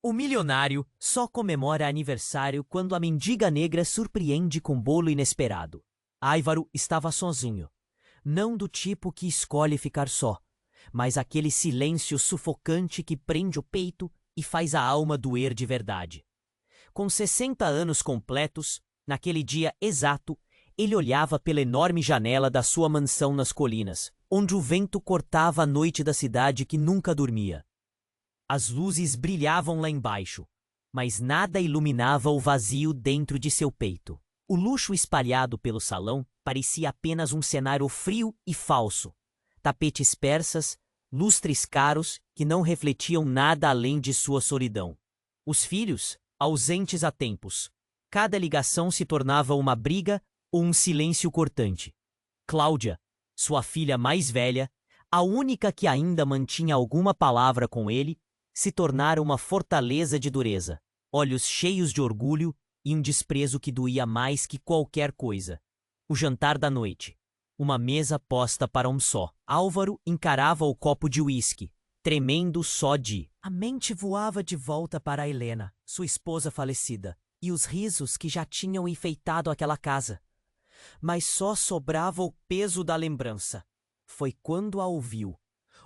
O milionário só comemora aniversário quando a mendiga negra surpreende com bolo inesperado. Aivaro estava sozinho. Não do tipo que escolhe ficar só, mas aquele silêncio sufocante que prende o peito e faz a alma doer de verdade. Com 60 anos completos, naquele dia exato, ele olhava pela enorme janela da sua mansão nas colinas, onde o vento cortava a noite da cidade que nunca dormia. As luzes brilhavam lá embaixo, mas nada iluminava o vazio dentro de seu peito. O luxo espalhado pelo salão parecia apenas um cenário frio e falso. Tapetes persas, lustres caros que não refletiam nada além de sua solidão. Os filhos, ausentes há tempos. Cada ligação se tornava uma briga ou um silêncio cortante. Cláudia, sua filha mais velha, a única que ainda mantinha alguma palavra com ele, se tornara uma fortaleza de dureza, olhos cheios de orgulho e um desprezo que doía mais que qualquer coisa. O jantar da noite. Uma mesa posta para um só. Álvaro encarava o copo de uísque, tremendo só de... A mente voava de volta para Helena, sua esposa falecida, e os risos que já tinham enfeitado aquela casa. Mas só sobrava o peso da lembrança. Foi quando a ouviu.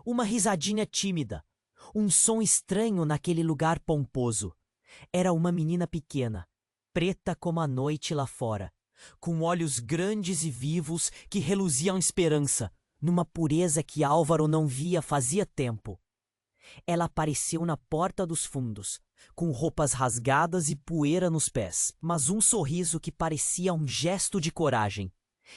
Uma risadinha tímida. Um som estranho naquele lugar pomposo. Era uma menina pequena, preta como a noite lá fora, com olhos grandes e vivos que reluziam esperança, numa pureza que Álvaro não via fazia tempo. Ela apareceu na porta dos fundos, com roupas rasgadas e poeira nos pés, mas um sorriso que parecia um gesto de coragem.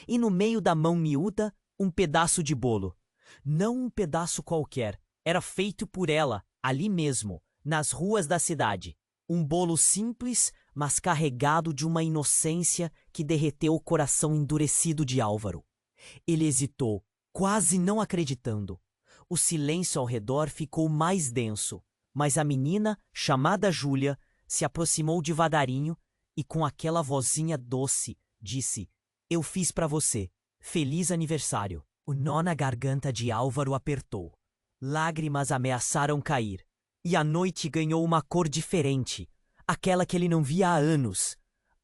E no meio da mão miúda, um pedaço de bolo. Não um pedaço qualquer, era feito por ela, ali mesmo, nas ruas da cidade. Um bolo simples, mas carregado de uma inocência que derreteu o coração endurecido de Álvaro. Ele hesitou, quase não acreditando. O silêncio ao redor ficou mais denso, mas a menina, chamada Júlia, se aproximou devagarinho e com aquela vozinha doce, disse: "Eu fiz para você. Feliz aniversário." O nó na garganta de Álvaro apertou. Lágrimas ameaçaram cair, e a noite ganhou uma cor diferente, aquela que ele não via há anos,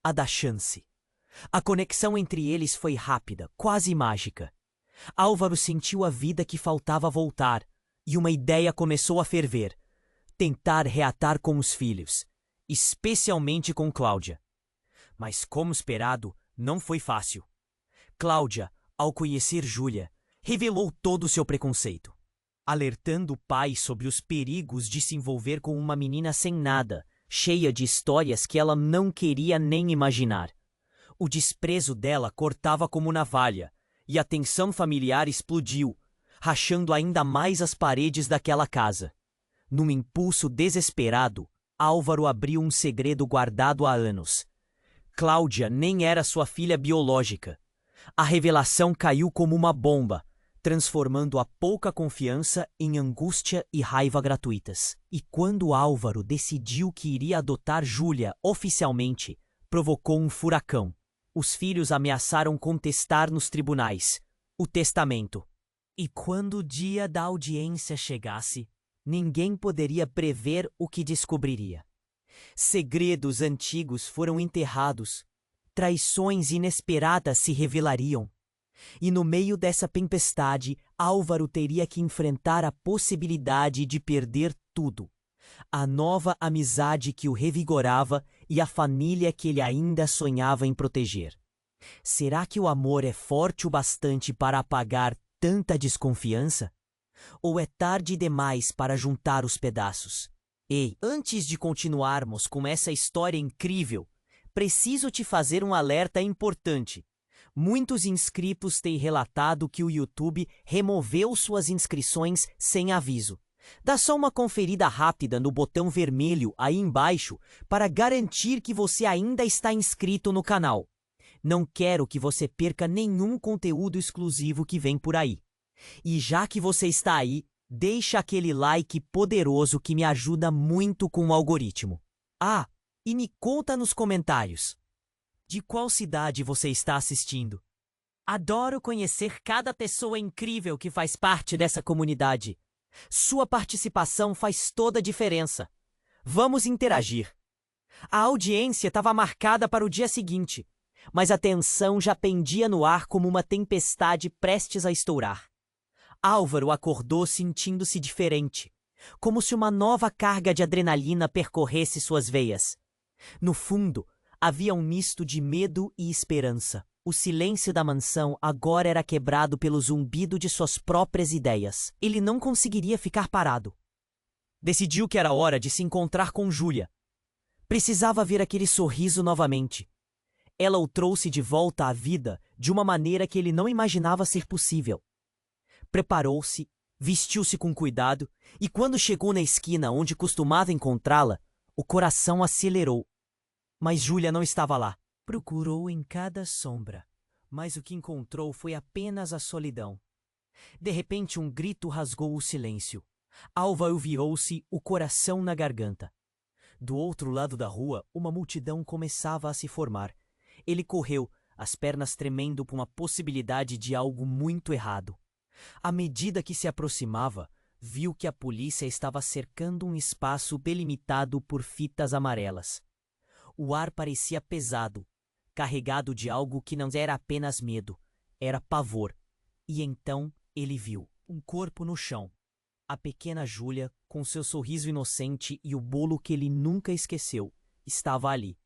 a da chance. A conexão entre eles foi rápida, quase mágica. Álvaro sentiu a vida que faltava voltar, e uma ideia começou a ferver: tentar reatar com os filhos, especialmente com Cláudia. Mas, como esperado, não foi fácil. Cláudia, ao conhecer Júlia, revelou todo o seu preconceito, alertando o pai sobre os perigos de se envolver com uma menina sem nada, cheia de histórias que ela não queria nem imaginar. O desprezo dela cortava como navalha, e a tensão familiar explodiu, rachando ainda mais as paredes daquela casa. Num impulso desesperado, Álvaro abriu um segredo guardado há anos. Cláudia nem era sua filha biológica. A revelação caiu como uma bomba, transformando a pouca confiança em angústia e raiva gratuitas. E quando Álvaro decidiu que iria adotar Júlia oficialmente, provocou um furacão. Os filhos ameaçaram contestar nos tribunais o testamento. E quando o dia da audiência chegasse, ninguém poderia prever o que descobriria. Segredos antigos foram enterrados, traições inesperadas se revelariam. E no meio dessa tempestade, Álvaro teria que enfrentar a possibilidade de perder tudo. A nova amizade que o revigorava e a família que ele ainda sonhava em proteger. Será que o amor é forte o bastante para apagar tanta desconfiança? Ou é tarde demais para juntar os pedaços? Ei, antes de continuarmos com essa história incrível, preciso te fazer um alerta importante. Muitos inscritos têm relatado que o YouTube removeu suas inscrições sem aviso. Dá só uma conferida rápida no botão vermelho aí embaixo para garantir que você ainda está inscrito no canal. Não quero que você perca nenhum conteúdo exclusivo que vem por aí. E já que você está aí, deixa aquele like poderoso que me ajuda muito com o algoritmo. Ah, e me conta nos comentários: de qual cidade você está assistindo? Adoro conhecer cada pessoa incrível que faz parte dessa comunidade. Sua participação faz toda a diferença. Vamos interagir. A audiência estava marcada para o dia seguinte, mas a tensão já pendia no ar como uma tempestade prestes a estourar. Álvaro acordou sentindo-se diferente, como se uma nova carga de adrenalina percorresse suas veias. No fundo, havia um misto de medo e esperança. O silêncio da mansão agora era quebrado pelo zumbido de suas próprias ideias. Ele não conseguiria ficar parado. Decidiu que era hora de se encontrar com Júlia. Precisava ver aquele sorriso novamente. Ela o trouxe de volta à vida de uma maneira que ele não imaginava ser possível. Preparou-se, vestiu-se com cuidado e quando chegou na esquina onde costumava encontrá-la, o coração acelerou. Mas Júlia não estava lá. Procurou em cada sombra, mas o que encontrou foi apenas a solidão. De repente um grito rasgou o silêncio. Álvaro virou-se, o coração na garganta. Do outro lado da rua, uma multidão começava a se formar. Ele correu, as pernas tremendo por uma possibilidade de algo muito errado. À medida que se aproximava, viu que a polícia estava cercando um espaço delimitado por fitas amarelas. O ar parecia pesado, carregado de algo que não era apenas medo, era pavor. E então ele viu um corpo no chão. A pequena Júlia, com seu sorriso inocente e o bolo que ele nunca esqueceu, estava ali.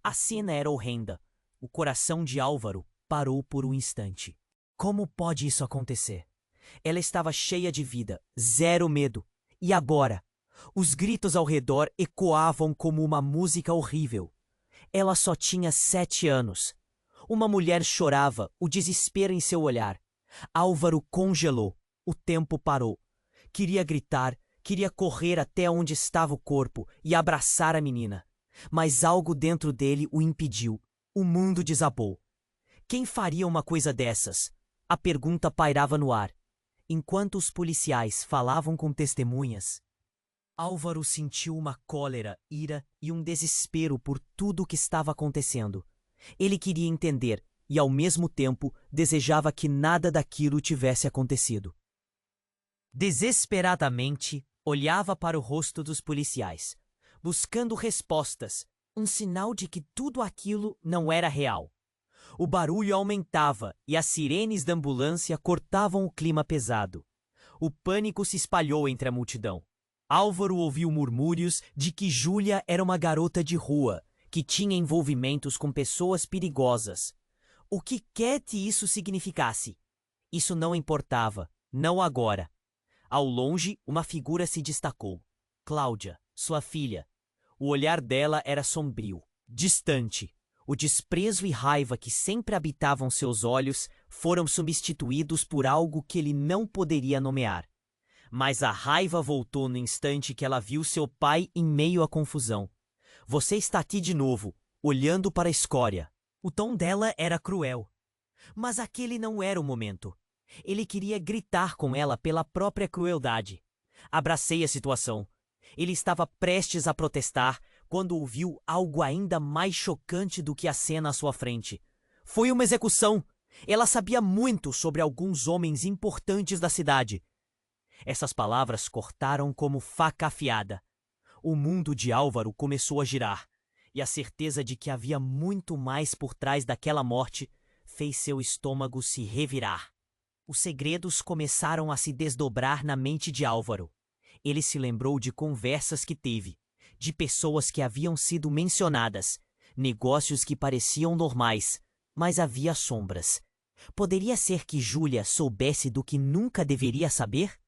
A cena era horrenda. O coração de Álvaro parou por um instante. Como pode isso acontecer? Ela estava cheia de vida, zero medo. E agora? Os gritos ao redor ecoavam como uma música horrível. Ela só tinha 7 anos. Uma mulher chorava, o desespero em seu olhar. Álvaro congelou. O tempo parou. Queria gritar, queria correr até onde estava o corpo e abraçar a menina. Mas algo dentro dele o impediu. O mundo desabou. Quem faria uma coisa dessas? A pergunta pairava no ar. Enquanto os policiais falavam com testemunhas, Álvaro sentiu uma cólera, ira e um desespero por tudo o que estava acontecendo. Ele queria entender e, ao mesmo tempo, desejava que nada daquilo tivesse acontecido. Desesperadamente, olhava para o rosto dos policiais, buscando respostas, um sinal de que tudo aquilo não era real. O barulho aumentava e as sirenes da ambulância cortavam o clima pesado. O pânico se espalhou entre a multidão. Álvaro ouviu murmúrios de que Júlia era uma garota de rua, que tinha envolvimentos com pessoas perigosas. O que quer que isso significasse? Isso não importava, não agora. Ao longe, uma figura se destacou. Cláudia, sua filha. O olhar dela era sombrio, distante. O desprezo e raiva que sempre habitavam seus olhos foram substituídos por algo que ele não poderia nomear. Mas a raiva voltou no instante que ela viu seu pai em meio à confusão. Você está aqui de novo, olhando para a escória. O tom dela era cruel. Mas aquele não era o momento. Ele queria gritar com ela pela própria crueldade. Abracei a situação. Ele estava prestes a protestar quando ouviu algo ainda mais chocante do que a cena à sua frente. Foi uma execução. Ela sabia muito sobre alguns homens importantes da cidade. Essas palavras cortaram como faca afiada. O mundo de Álvaro começou a girar, e a certeza de que havia muito mais por trás daquela morte fez seu estômago se revirar. Os segredos começaram a se desdobrar na mente de Álvaro. Ele se lembrou de conversas que teve, de pessoas que haviam sido mencionadas, negócios que pareciam normais, mas havia sombras. Poderia ser que Júlia soubesse do que nunca deveria saber?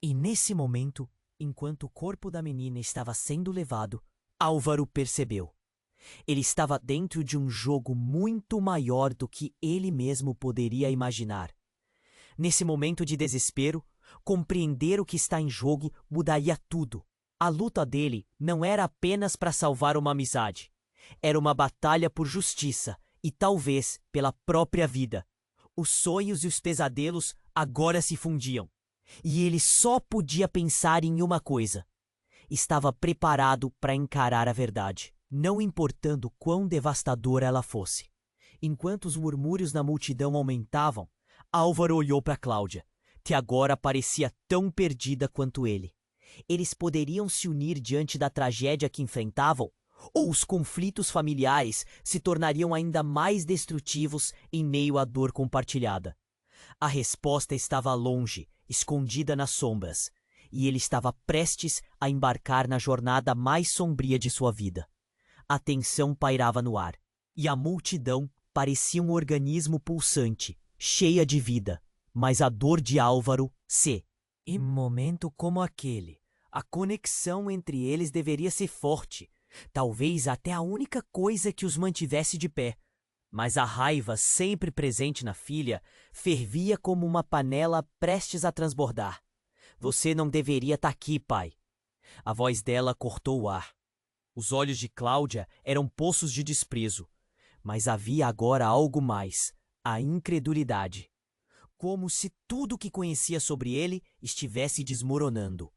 E nesse momento, enquanto o corpo da menina estava sendo levado, Álvaro percebeu. Ele estava dentro de um jogo muito maior do que ele mesmo poderia imaginar. Nesse momento de desespero, compreender o que está em jogo mudaria tudo. A luta dele não era apenas para salvar uma amizade. Era uma batalha por justiça e talvez pela própria vida. Os sonhos e os pesadelos agora se fundiam. E ele só podia pensar em uma coisa. Estava preparado para encarar a verdade, não importando quão devastadora ela fosse. Enquanto os murmúrios na multidão aumentavam, Álvaro olhou para Cláudia, que agora parecia tão perdida quanto ele. Eles poderiam se unir diante da tragédia que enfrentavam, ou os conflitos familiares se tornariam ainda mais destrutivos em meio à dor compartilhada. A resposta estava longe, escondida nas sombras, e ele estava prestes a embarcar na jornada mais sombria de sua vida. A tensão pairava no ar, e a multidão parecia um organismo pulsante, cheia de vida, mas a dor de Álvaro se. Em um momento como aquele, a conexão entre eles deveria ser forte, talvez até a única coisa que os mantivesse de pé. Mas a raiva, sempre presente na filha, fervia como uma panela prestes a transbordar. Você não deveria estar aqui, pai. A voz dela cortou o ar. Os olhos de Cláudia eram poços de desprezo, mas havia agora algo mais, a incredulidade. Como se tudo o que conhecia sobre ele estivesse desmoronando.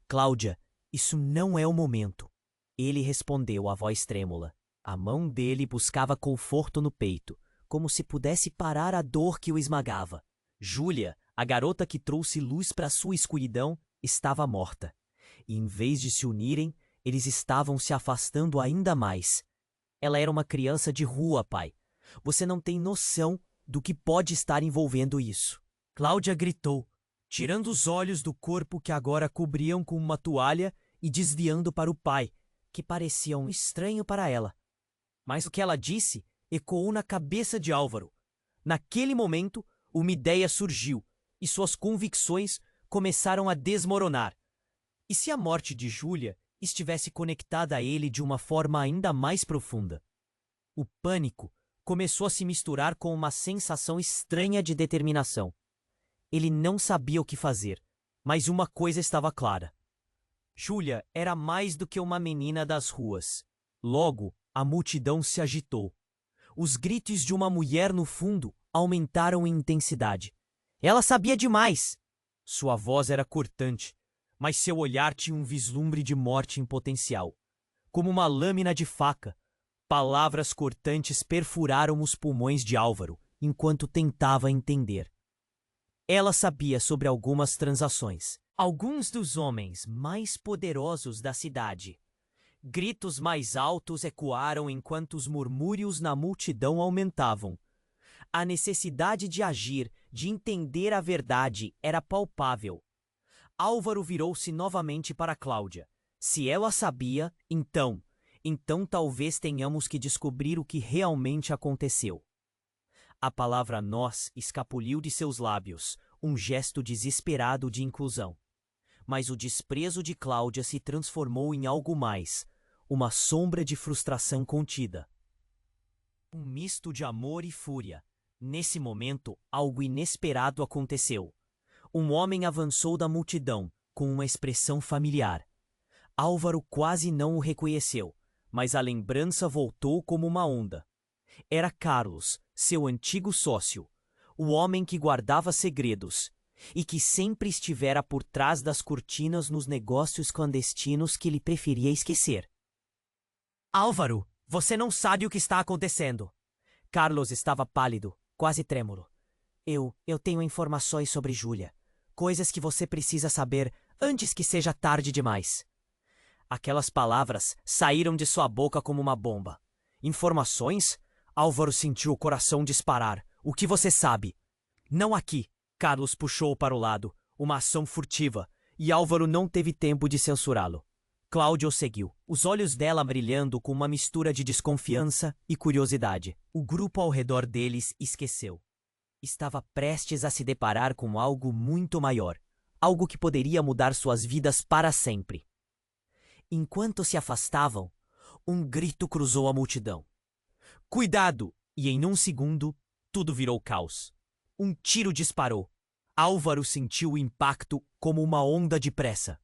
Cláudia, isso não é o momento. Ele respondeu, a voz trêmula. A mão dele buscava conforto no peito, como se pudesse parar a dor que o esmagava. Júlia, a garota que trouxe luz para sua escuridão, estava morta. E em vez de se unirem, eles estavam se afastando ainda mais. Ela era uma criança de rua, pai. Você não tem noção do que pode estar envolvendo isso. Cláudia gritou, tirando os olhos do corpo que agora cobriam com uma toalha e desviando para o pai, que parecia um estranho para ela. Mas o que ela disse ecoou na cabeça de Álvaro. Naquele momento, uma ideia surgiu e suas convicções começaram a desmoronar. E se a morte de Júlia estivesse conectada a ele de uma forma ainda mais profunda? O pânico começou a se misturar com uma sensação estranha de determinação. Ele não sabia o que fazer, mas uma coisa estava clara. Júlia era mais do que uma menina das ruas. Logo, a multidão se agitou. Os gritos de uma mulher no fundo aumentaram em intensidade. Ela sabia demais! Sua voz era cortante, mas seu olhar tinha um vislumbre de morte em potencial. Como uma lâmina de faca, palavras cortantes perfuraram os pulmões de Álvaro enquanto tentava entender. Ela sabia sobre algumas transações. Alguns dos homens mais poderosos da cidade. Gritos mais altos ecoaram enquanto os murmúrios na multidão aumentavam. A necessidade de agir, de entender a verdade, era palpável. Álvaro virou-se novamente para Cláudia. Se ela sabia, então talvez tenhamos que descobrir o que realmente aconteceu. A palavra nós escapuliu de seus lábios, um gesto desesperado de inclusão. Mas o desprezo de Cláudia se transformou em algo mais, uma sombra de frustração contida. Um misto de amor e fúria. Nesse momento, algo inesperado aconteceu. Um homem avançou da multidão, com uma expressão familiar. Álvaro quase não o reconheceu, mas a lembrança voltou como uma onda. Era Carlos, seu antigo sócio, o homem que guardava segredos e que sempre estivera por trás das cortinas nos negócios clandestinos que ele preferia esquecer. Álvaro, você não sabe o que está acontecendo. Carlos estava pálido, quase trêmulo. Eu tenho informações sobre Júlia. Coisas que você precisa saber antes que seja tarde demais. Aquelas palavras saíram de sua boca como uma bomba. Informações? Álvaro sentiu o coração disparar. O que você sabe? Não aqui. Carlos puxou para o lado, uma ação furtiva, e Álvaro não teve tempo de censurá-lo. Cláudia o seguiu, os olhos dela brilhando com uma mistura de desconfiança e curiosidade. O grupo ao redor deles esqueceu. Estava prestes a se deparar com algo muito maior, algo que poderia mudar suas vidas para sempre. Enquanto se afastavam, um grito cruzou a multidão. Cuidado! E em um segundo, tudo virou caos. Um tiro disparou. Álvaro sentiu o impacto como uma onda de pressa.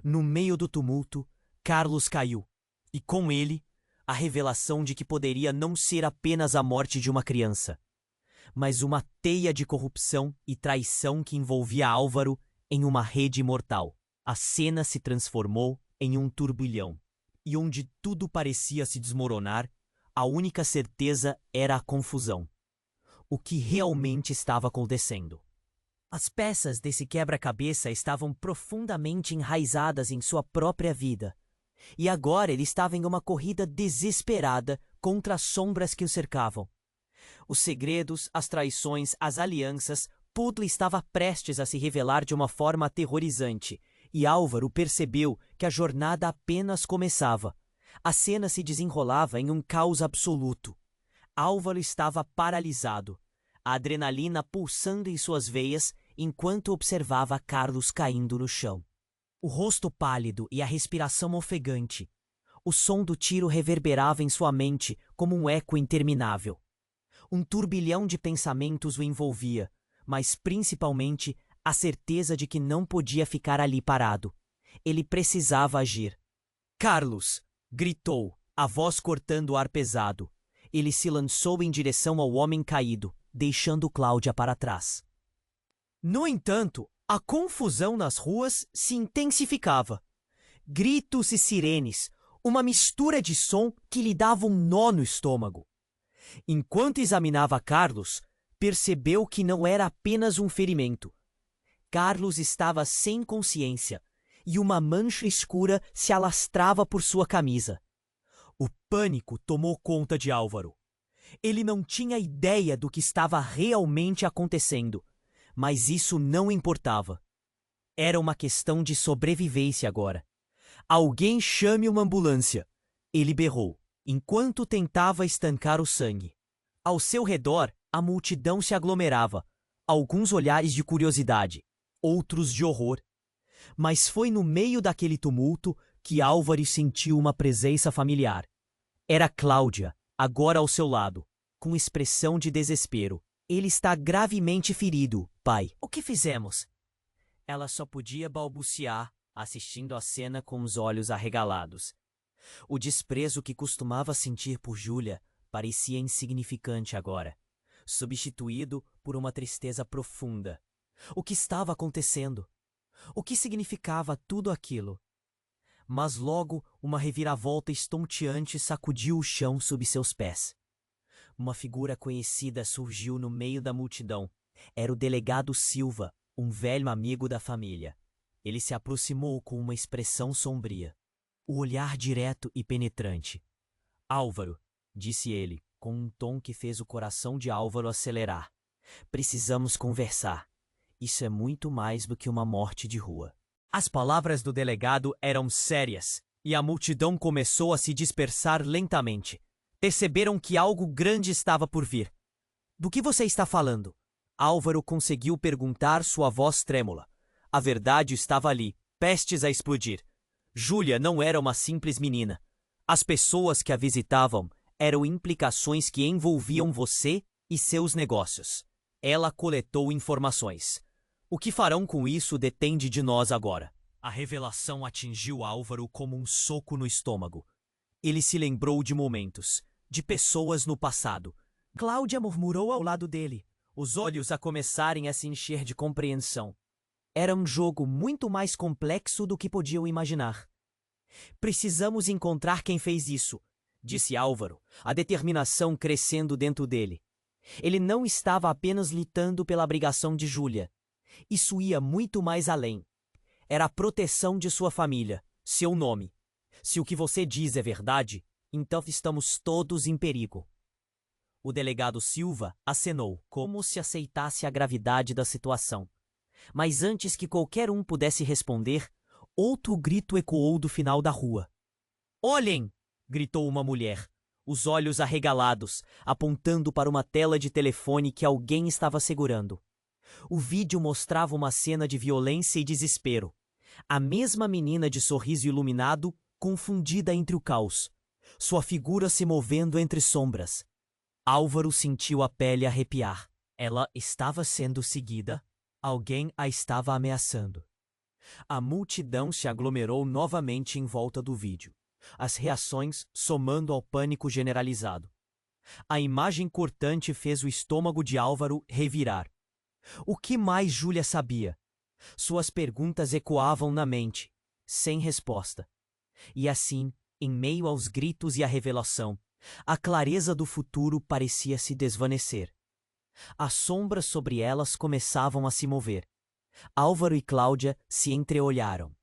No meio do tumulto, Carlos caiu, e com ele, a revelação de que poderia não ser apenas a morte de uma criança, mas uma teia de corrupção e traição que envolvia Álvaro em uma rede mortal. A cena se transformou em um turbilhão, e onde tudo parecia se desmoronar, a única certeza era a confusão. O que realmente estava acontecendo? As peças desse quebra-cabeça estavam profundamente enraizadas em sua própria vida. E agora ele estava em uma corrida desesperada contra as sombras que o cercavam. Os segredos, as traições, as alianças, tudo estava prestes a se revelar de uma forma aterrorizante, e Álvaro percebeu que a jornada apenas começava. A cena se desenrolava em um caos absoluto. Álvaro estava paralisado, a adrenalina pulsando em suas veias enquanto observava Carlos caindo no chão. O rosto pálido e a respiração ofegante. O som do tiro reverberava em sua mente como um eco interminável. Um turbilhão de pensamentos o envolvia, mas principalmente a certeza de que não podia ficar ali parado. Ele precisava agir. Carlos! Gritou, a voz cortando o ar pesado. Ele se lançou em direção ao homem caído, deixando Cláudia para trás. No entanto, a confusão nas ruas se intensificava. Gritos e sirenes, uma mistura de som que lhe dava um nó no estômago. Enquanto examinava Carlos, percebeu que não era apenas um ferimento. Carlos estava sem consciência e uma mancha escura se alastrava por sua camisa. O pânico tomou conta de Álvaro. Ele não tinha ideia do que estava realmente acontecendo, mas isso não importava. Era uma questão de sobrevivência agora. Alguém chame uma ambulância! Ele berrou, enquanto tentava estancar o sangue. Ao seu redor, a multidão se aglomerava, alguns olhares de curiosidade, outros de horror. Mas foi no meio daquele tumulto que Álvaro sentiu uma presença familiar. Era Cláudia, agora ao seu lado, com expressão de desespero. Ele está gravemente ferido, pai. O que fizemos? Ela só podia balbuciar, assistindo à cena com os olhos arregalados. O desprezo que costumava sentir por Júlia parecia insignificante agora, substituído por uma tristeza profunda. O que estava acontecendo? O que significava tudo aquilo? Mas logo uma reviravolta estonteante sacudiu o chão sob seus pés. Uma figura conhecida surgiu no meio da multidão. Era o delegado Silva, um velho amigo da família. Ele se aproximou com uma expressão sombria, o olhar direto e penetrante. Álvaro, disse ele, com um tom que fez o coração de Álvaro acelerar. Precisamos conversar. Isso é muito mais do que uma morte de rua. As palavras do delegado eram sérias, e a multidão começou a se dispersar lentamente. Perceberam que algo grande estava por vir. Do que você está falando? Álvaro conseguiu perguntar, sua voz trêmula. A verdade estava ali, prestes a explodir. Júlia não era uma simples menina. As pessoas que a visitavam eram implicações que envolviam você e seus negócios. Ela coletou informações. O que farão com isso depende de nós agora. A revelação atingiu Álvaro como um soco no estômago. Ele se lembrou de momentos, de pessoas no passado. Cláudia murmurou ao lado dele, os olhos a começarem a se encher de compreensão. Era um jogo muito mais complexo do que podiam imaginar. Precisamos encontrar quem fez isso, disse Álvaro, a determinação crescendo dentro dele. Ele não estava apenas lutando pela abrigação de Júlia. Isso ia muito mais além. Era a proteção de sua família, seu nome. Se o que você diz é verdade, então estamos todos em perigo. O delegado Silva acenou, como se aceitasse a gravidade da situação. Mas antes que qualquer um pudesse responder, outro grito ecoou do final da rua. Olhem! Gritou uma mulher, os olhos arregalados, apontando para uma tela de telefone que alguém estava segurando. O vídeo mostrava uma cena de violência e desespero. A mesma menina de sorriso iluminado, confundida entre o caos. Sua figura se movendo entre sombras. Álvaro sentiu a pele arrepiar. Ela estava sendo seguida. Alguém a estava ameaçando. A multidão se aglomerou novamente em volta do vídeo. As reações somando ao pânico generalizado. A imagem cortante fez o estômago de Álvaro revirar. O que mais Júlia sabia? Suas perguntas ecoavam na mente, sem resposta. E assim, em meio aos gritos e à revelação, a clareza do futuro parecia se desvanecer. As sombras sobre elas começavam a se mover. Álvaro e Cláudia se entreolharam.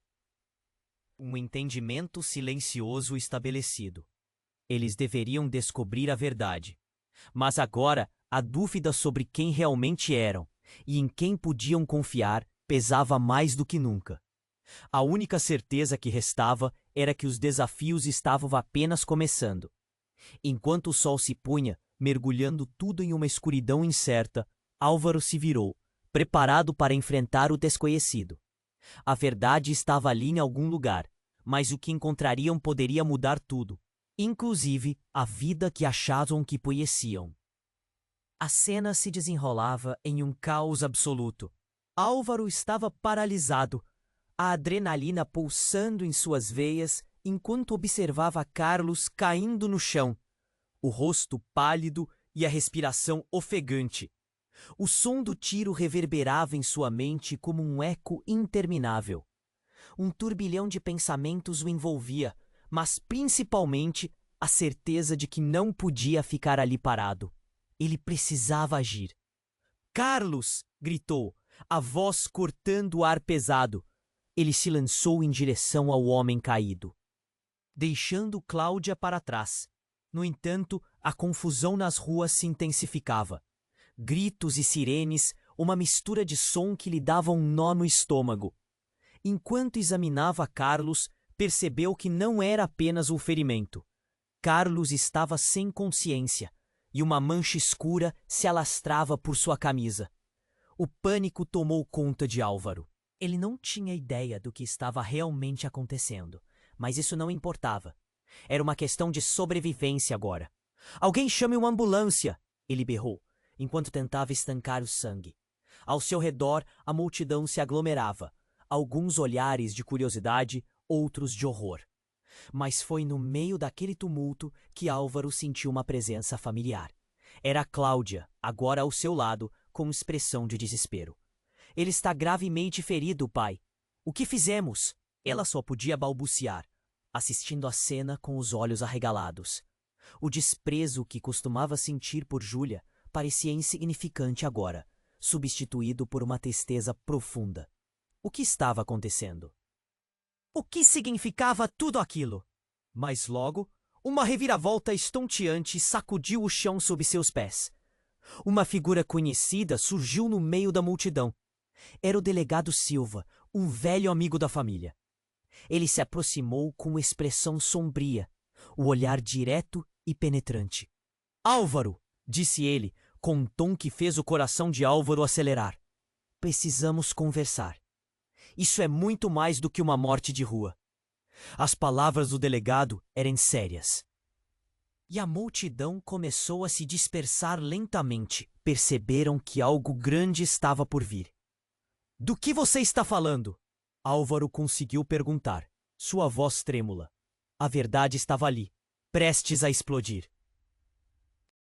Um entendimento silencioso estabelecido. Eles deveriam descobrir a verdade. Mas agora, a dúvida sobre quem realmente eram e em quem podiam confiar pesava mais do que nunca. A única certeza que restava era que os desafios estavam apenas começando. Enquanto o sol se punha, mergulhando tudo em uma escuridão incerta, Álvaro se virou, preparado para enfrentar o desconhecido. A verdade estava ali em algum lugar, mas o que encontrariam poderia mudar tudo, inclusive a vida que achavam que conheciam. A cena se desenrolava em um caos absoluto. Álvaro estava paralisado, a adrenalina pulsando em suas veias enquanto observava Carlos caindo no chão, o rosto pálido e a respiração ofegante. O som do tiro reverberava em sua mente como um eco interminável. Um turbilhão de pensamentos o envolvia, mas principalmente a certeza de que não podia ficar ali parado. Ele precisava agir. "Carlos!" gritou, a voz cortando o ar pesado. Ele se lançou em direção ao homem caído, deixando Cláudia para trás. No entanto, a confusão nas ruas se intensificava. Gritos e sirenes, uma mistura de som que lhe dava um nó no estômago. Enquanto examinava Carlos, percebeu que não era apenas um ferimento. Carlos estava sem consciência, e uma mancha escura se alastrava por sua camisa. O pânico tomou conta de Álvaro. Ele não tinha ideia do que estava realmente acontecendo, mas isso não importava. Era uma questão de sobrevivência agora. "Alguém chame uma ambulância!" ele berrou, enquanto tentava estancar o sangue. Ao seu redor, a multidão se aglomerava, alguns olhares de curiosidade, outros de horror. Mas foi no meio daquele tumulto que Álvaro sentiu uma presença familiar. Era Cláudia, agora ao seu lado, com expressão de desespero. "Ele está gravemente ferido, pai. O que fizemos?" Ela só podia balbuciar, assistindo à cena com os olhos arregalados. O desprezo que costumava sentir por Júlia parecia insignificante agora, substituído por uma tristeza profunda. O que estava acontecendo? O que significava tudo aquilo? Mas logo, uma reviravolta estonteante sacudiu o chão sob seus pés. Uma figura conhecida surgiu no meio da multidão. Era o delegado Silva, um velho amigo da família. Ele se aproximou com expressão sombria, o olhar direto e penetrante. "Álvaro!" disse ele, com um tom que fez o coração de Álvaro acelerar. "Precisamos conversar. Isso é muito mais do que uma morte de rua." As palavras do delegado eram sérias. E a multidão começou a se dispersar lentamente. Perceberam que algo grande estava por vir. "Do que você está falando?" Álvaro conseguiu perguntar, sua voz trêmula. A verdade estava ali, prestes a explodir.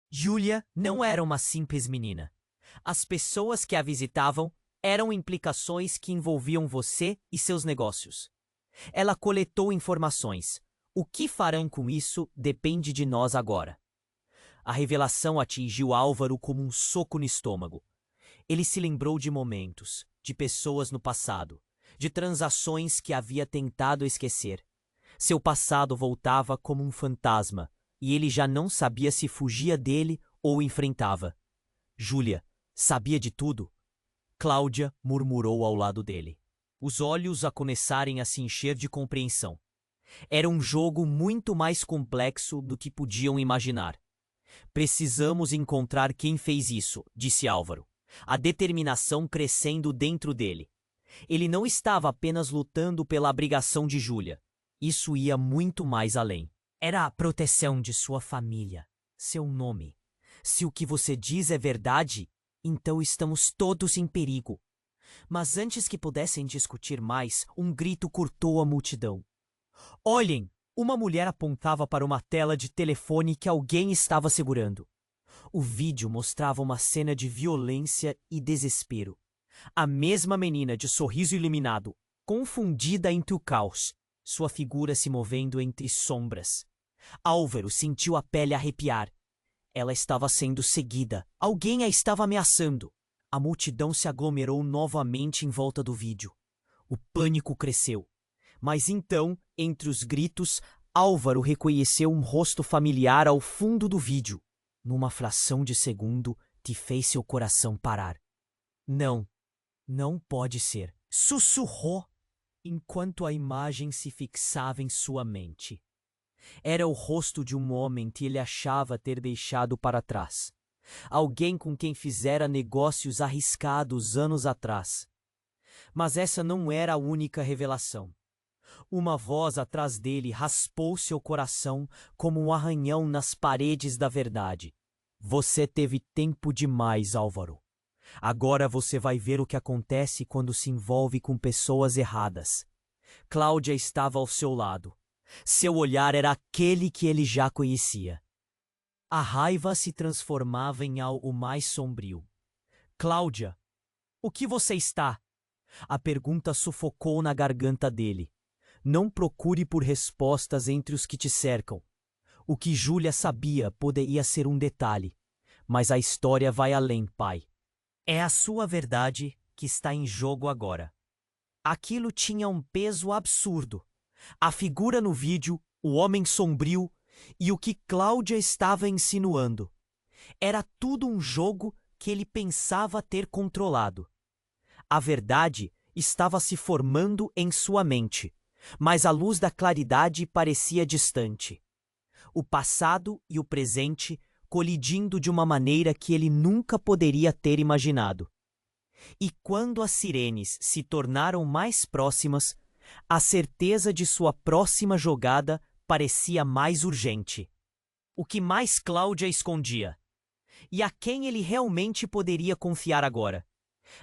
Júlia não era uma simples menina. As pessoas que a visitavam eram implicações que envolviam você e seus negócios. Ela coletou informações. O que farão com isso depende de nós agora. A revelação atingiu Álvaro como um soco no estômago. Ele se lembrou de momentos, de pessoas no passado, de transações que havia tentado esquecer. Seu passado voltava como um fantasma, e ele já não sabia se fugia dele ou enfrentava. Júlia sabia de tudo. Cláudia murmurou ao lado dele. Os olhos a começarem a se encher de compreensão. Era um jogo muito mais complexo do que podiam imaginar. "Precisamos encontrar quem fez isso", disse Álvaro, a determinação crescendo dentro dele. Ele não estava apenas lutando pela abrigação de Júlia. Isso ia muito mais além. Era a proteção de sua família, seu nome. Se o que você diz é verdade, então estamos todos em perigo. Mas antes que pudessem discutir mais, um grito cortou a multidão. "Olhem!" Uma mulher apontava para uma tela de telefone que alguém estava segurando. O vídeo mostrava uma cena de violência e desespero. A mesma menina de sorriso iluminado, confundida entre o caos, sua figura se movendo entre sombras. Álvaro sentiu a pele arrepiar. Ela estava sendo seguida. Alguém a estava ameaçando. A multidão se aglomerou novamente em volta do vídeo. O pânico cresceu. Mas então, entre os gritos, Álvaro reconheceu um rosto familiar ao fundo do vídeo. Numa fração de segundo, te fez seu coração parar. Não, não pode ser, sussurrou, enquanto a imagem se fixava em sua mente. Era o rosto de um homem que ele achava ter deixado para trás. Alguém com quem fizera negócios arriscados anos atrás. Mas essa não era a única revelação. Uma voz atrás dele raspou seu coração como um arranhão nas paredes da verdade. Você teve tempo demais, Álvaro. Agora você vai ver o que acontece quando se envolve com pessoas erradas. Cláudia estava ao seu lado. Seu olhar era aquele que ele já conhecia. A raiva se transformava em algo mais sombrio. Cláudia, o que você está? A pergunta sufocou na garganta dele. Não procure por respostas entre os que te cercam. O que Júlia sabia poderia ser um detalhe, mas a história vai além, pai. É a sua verdade que está em jogo agora. Aquilo tinha um peso absurdo. A figura no vídeo, o homem sombrio e o que Cláudia estava insinuando. Era tudo um jogo que ele pensava ter controlado. A verdade estava se formando em sua mente, mas a luz da claridade parecia distante. O passado e o presente colidindo de uma maneira que ele nunca poderia ter imaginado. E quando as sirenes se tornaram mais próximas, a certeza de sua próxima jogada parecia mais urgente. O que mais Cláudia escondia? E a quem ele realmente poderia confiar agora?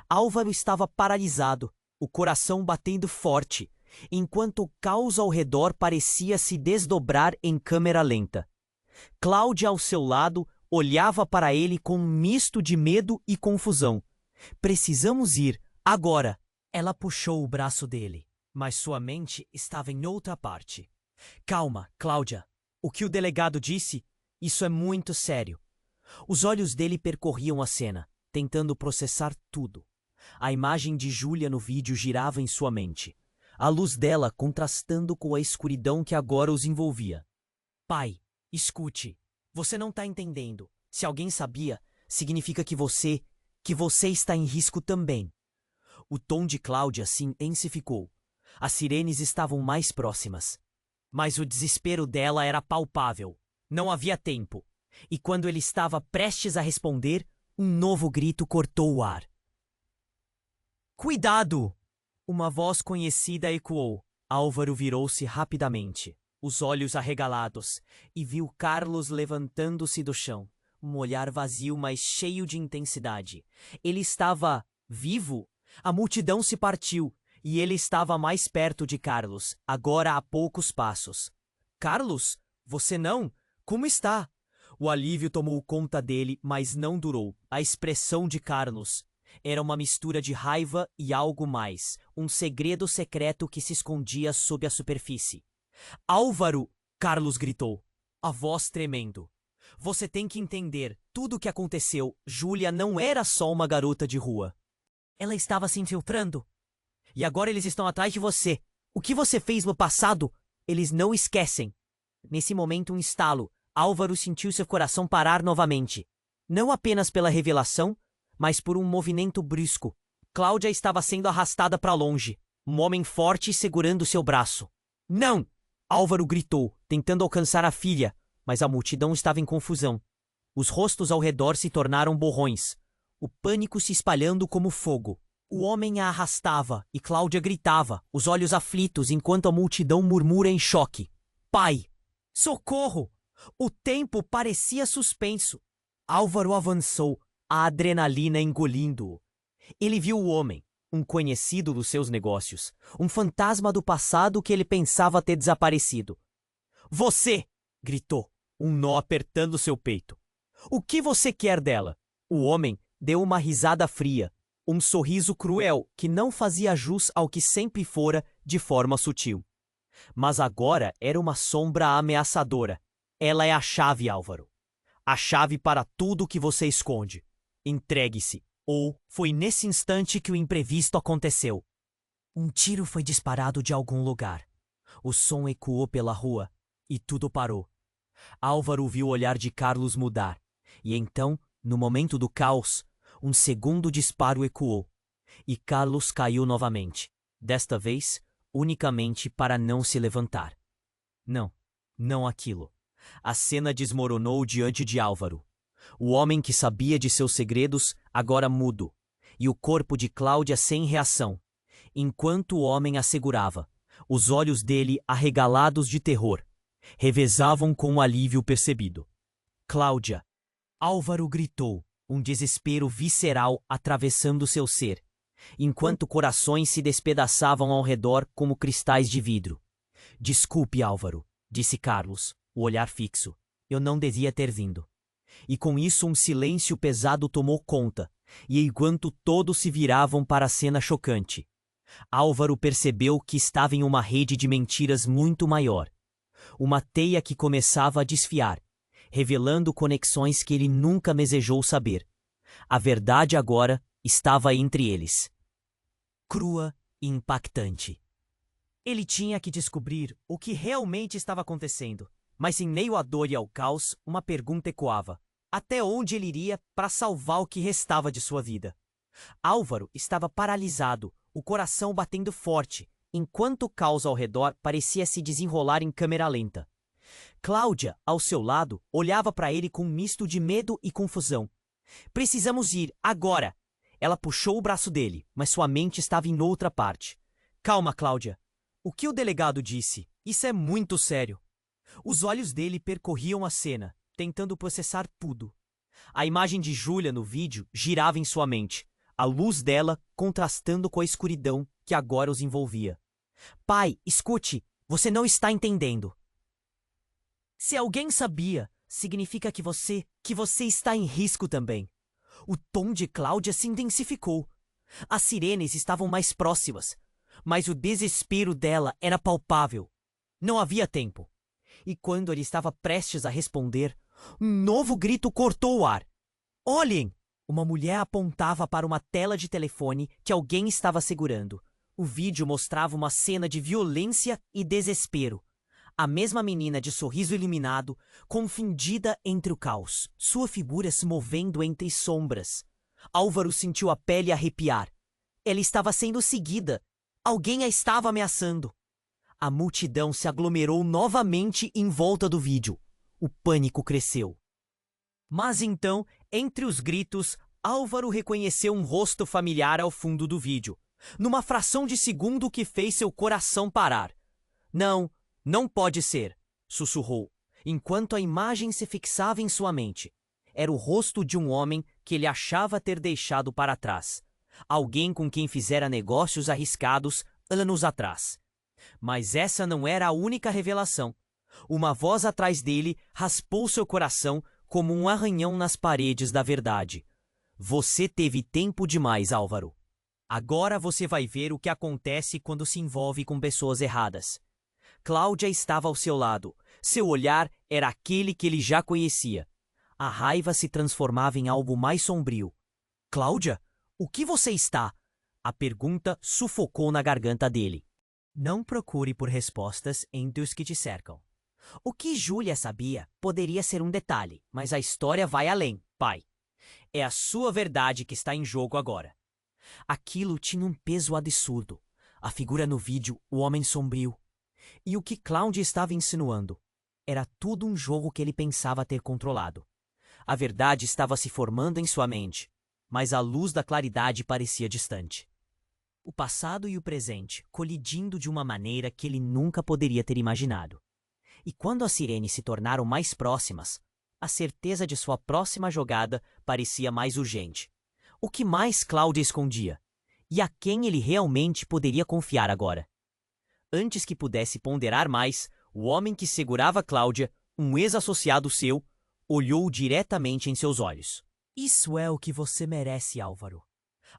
Álvaro estava paralisado, o coração batendo forte, enquanto o caos ao redor parecia se desdobrar em câmera lenta. Cláudia, ao seu lado, olhava para ele com um misto de medo e confusão. Precisamos ir, agora! Ela puxou o braço dele, mas sua mente estava em outra parte. Calma, Cláudia. O que o delegado disse? Isso é muito sério. Os olhos dele percorriam a cena, tentando processar tudo. A imagem de Júlia no vídeo girava em sua mente, a luz dela contrastando com a escuridão que agora os envolvia. Pai, escute. Você não está entendendo. Se alguém sabia, significa que você está em risco também. O tom de Cláudia se intensificou. As sirenes estavam mais próximas. Mas o desespero dela era palpável. Não havia tempo. E quando ele estava prestes a responder, um novo grito cortou o ar. Cuidado! Uma voz conhecida ecoou. Álvaro virou-se rapidamente, os olhos arregalados, e viu Carlos levantando-se do chão, um olhar vazio, mas cheio de intensidade. Ele estava vivo? A multidão se partiu, e ele estava mais perto de Carlos, agora a poucos passos. Carlos? Você não? Como está? O alívio tomou conta dele, mas não durou. A expressão de Carlos era uma mistura de raiva e algo mais, um segredo secreto que se escondia sob a superfície. Álvaro! Carlos gritou, a voz tremendo. Você tem que entender, tudo o que aconteceu, Júlia não era só uma garota de rua. Ela estava se infiltrando. E agora eles estão atrás de você. O que você fez no passado, eles não esquecem. Nesse momento, um estalo. Álvaro sentiu seu coração parar novamente. Não apenas pela revelação, mas por um movimento brusco. Cláudia estava sendo arrastada para longe. Um homem forte segurando seu braço. Não! Álvaro gritou, tentando alcançar a filha, mas a multidão estava em confusão. Os rostos ao redor se tornaram borrões. O pânico se espalhando como fogo. O homem a arrastava e Cláudia gritava, os olhos aflitos enquanto a multidão murmura em choque. Pai! Socorro! O tempo parecia suspenso. Álvaro avançou, a adrenalina engolindo-o. Ele viu o homem, um conhecido dos seus negócios, um fantasma do passado que ele pensava ter desaparecido. Você! Gritou, um nó apertando seu peito. O que você quer dela? O homem deu uma risada fria, um sorriso cruel que não fazia jus ao que sempre fora de forma sutil. Mas agora era uma sombra ameaçadora. Ela é a chave, Álvaro. a chave para tudo que você esconde. Entregue-se. Ou foi nesse instante que o imprevisto aconteceu. Um tiro foi disparado de algum lugar. O som ecoou pela rua e tudo parou. Álvaro viu o olhar de Carlos mudar. E então, no momento do caos, um segundo disparo ecoou. E Carlos caiu novamente. Desta vez, unicamente para não se levantar. Não, não aquilo. A cena desmoronou diante de Álvaro. O homem que sabia de seus segredos, agora mudo. E o corpo de Cláudia sem reação. Enquanto o homem a segurava, os olhos dele arregalados de terror revezavam com o alívio percebido. Cláudia! Álvaro gritou, um desespero visceral atravessando seu ser, enquanto corações se despedaçavam ao redor como cristais de vidro. Desculpe, Álvaro, disse Carlos, o olhar fixo. Eu não devia ter vindo. E com isso um silêncio pesado tomou conta, e enquanto todos se viravam para a cena chocante, Álvaro percebeu que estava em uma rede de mentiras muito maior. Uma teia que começava a desfiar, revelando conexões que ele nunca desejou saber. A verdade agora estava entre eles. Crua e impactante. Ele tinha que descobrir o que realmente estava acontecendo. Mas em meio à dor e ao caos, uma pergunta ecoava. Até onde ele iria para salvar o que restava de sua vida? Álvaro estava paralisado, o coração batendo forte, enquanto o caos ao redor parecia se desenrolar em câmera lenta. Cláudia, ao seu lado, olhava para ele com um misto de medo e confusão. Precisamos ir, agora! Ela puxou o braço dele, mas sua mente estava em outra parte. Calma, Cláudia. O que o delegado disse? Isso é muito sério. Os olhos dele percorriam a cena, tentando processar tudo. A imagem de Júlia no vídeo girava em sua mente, a luz dela contrastando com a escuridão que agora os envolvia. Pai, escute, você não está entendendo. Se alguém sabia, significa que você está em risco também. O tom de Cláudia se intensificou. As sirenes estavam mais próximas, mas o desespero dela era palpável. Não havia tempo. E quando ele estava prestes a responder, um novo grito cortou o ar. Olhem! Uma mulher apontava para uma tela de telefone que alguém estava segurando. O vídeo mostrava uma cena de violência e desespero. A mesma menina de sorriso iluminado, confundida entre o caos, sua figura se movendo entre sombras. Álvaro sentiu a pele arrepiar. Ela estava sendo seguida. Alguém a estava ameaçando. A multidão se aglomerou novamente em volta do vídeo. O pânico cresceu. Mas então, entre os gritos, Álvaro reconheceu um rosto familiar ao fundo do vídeo, numa fração de segundo que fez seu coração parar. Não, não pode ser, sussurrou, enquanto a imagem se fixava em sua mente. Era o rosto de um homem que ele achava ter deixado para trás. Alguém com quem fizera negócios arriscados anos atrás. Mas essa não era a única revelação. Uma voz atrás dele raspou seu coração como um arranhão nas paredes da verdade. Você teve tempo demais, Álvaro. Agora você vai ver o que acontece quando se envolve com pessoas erradas. Cláudia estava ao seu lado. Seu olhar era aquele que ele já conhecia. A raiva se transformava em algo mais sombrio. Cláudia, o que você está? A pergunta sufocou na garganta dele. Não procure por respostas entre os que te cercam. O que Júlia sabia poderia ser um detalhe, mas a história vai além, pai. É a sua verdade que está em jogo agora. Aquilo tinha um peso absurdo. A figura no vídeo, o homem sombrio. E o que Cláudia estava insinuando? Era tudo um jogo que ele pensava ter controlado. A verdade estava se formando em sua mente, mas a luz da claridade parecia distante. O passado e o presente colidindo de uma maneira que ele nunca poderia ter imaginado. E quando as sirenes se tornaram mais próximas, a certeza de sua próxima jogada parecia mais urgente. O que mais Cláudia escondia? E a quem ele realmente poderia confiar agora? Antes que pudesse ponderar mais, o homem que segurava Cláudia, um ex-associado seu, olhou diretamente em seus olhos. Isso é o que você merece, Álvaro.